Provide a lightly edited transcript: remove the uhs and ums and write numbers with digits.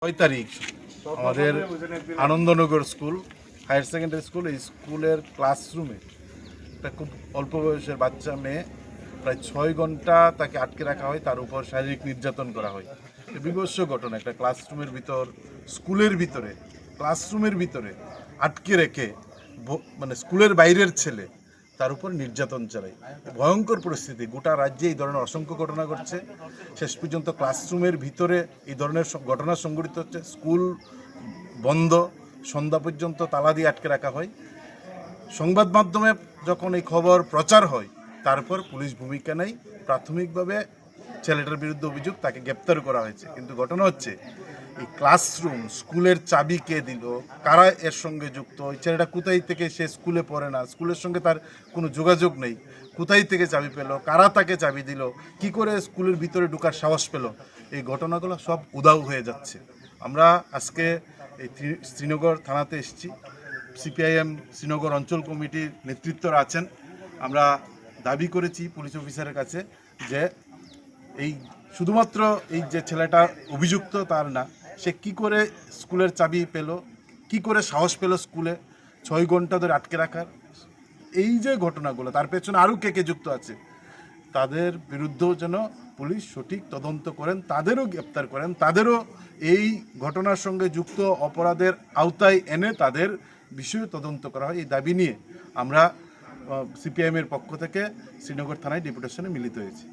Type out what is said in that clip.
6 তারিখ আমাদের Anandanagar school higher secondary school, এই স্কুলের ক্লাসরুমে একটা খুব অল্প বয়সের বাচ্চা মেয়ে প্রায় 6 ঘন্টা তাকে আটকে রাখা হয়, তার উপর শারীরিক নির্যাতন করা হয়। বিভৎস ঘটনা, একটা ক্লাসরুমের ভিতর, স্কুলের ভিতরে, ক্লাসরুমের ভিতরে আটকে রেখে মানে স্কুলের বাইরের ছেলে তার উপর নির্যাতন চালায়। ভয়ঙ্কর পরিস্থিতি, গোটা রাজ্যে এই ধরনের অসংখ্য ঘটনা ঘটছে। শেষ পর্যন্ত ক্লাসরুমের ভিতরে এই ধরনের ঘটনা সংঘটিত হচ্ছে। স্কুল বন্ধ, সন্ধ্যা পর্যন্ত তালা দিয়ে আটকে রাখা হয়। সংবাদ মাধ্যমে যখন এই খবর প্রচার হয়, তারপর পুলিশ ভূমিকা নেই। প্রাথমিকভাবে ছেলেটার বিরুদ্ধে অভিযোগ, তাকে গ্রেপ্তার করা হয়েছে। কিন্তু ঘটনা হচ্ছে এই ক্লাসরুম, স্কুলের চাবি কে দিল, কারা এর সঙ্গে যুক্ত, ওই ছেলেটা কোথায় থেকে, সে স্কুলে পড়ে না, স্কুলের সঙ্গে তার কোনো যোগাযোগ নেই, কোথায় থেকে চাবি পেল, কারা তাকে চাবি দিল, কি করে স্কুলের ভিতরে ঢোকার সাহস পেল, এই ঘটনাগুলো সব উধাও হয়ে যাচ্ছে। আমরা আজকে এই শ্রীনগর থানাতে এসেছি। সিপিআইএম শ্রীনগর অঞ্চল কমিটির নেতৃত্বরা আছেন। আমরা দাবি করেছি পুলিশ অফিসারের কাছে যে এই শুধুমাত্র এই যে ছেলেটা অভিযুক্ত তার না, সে কি করে স্কুলের চাবি পেল, কি করে সাহস পেল স্কুলে 6 ঘন্টা ধরে আটকে রাখার, এই যে ঘটনাগুলো, তার পেছনে আরও কে কে যুক্ত আছে, তাদের বিরুদ্ধেও যেন পুলিশ সঠিক তদন্ত করেন, তাদেরও গ্রেপ্তার করেন, তাদেরও এই ঘটনার সঙ্গে যুক্ত অপরাধের আওতায় এনে তাদের বিষয়ে তদন্ত করা হয়। এই দাবি নিয়ে আমরা সিপিআইএমের পক্ষ থেকে শ্রীনগর থানায় ডেপুটেশনে মিলিত হয়েছি।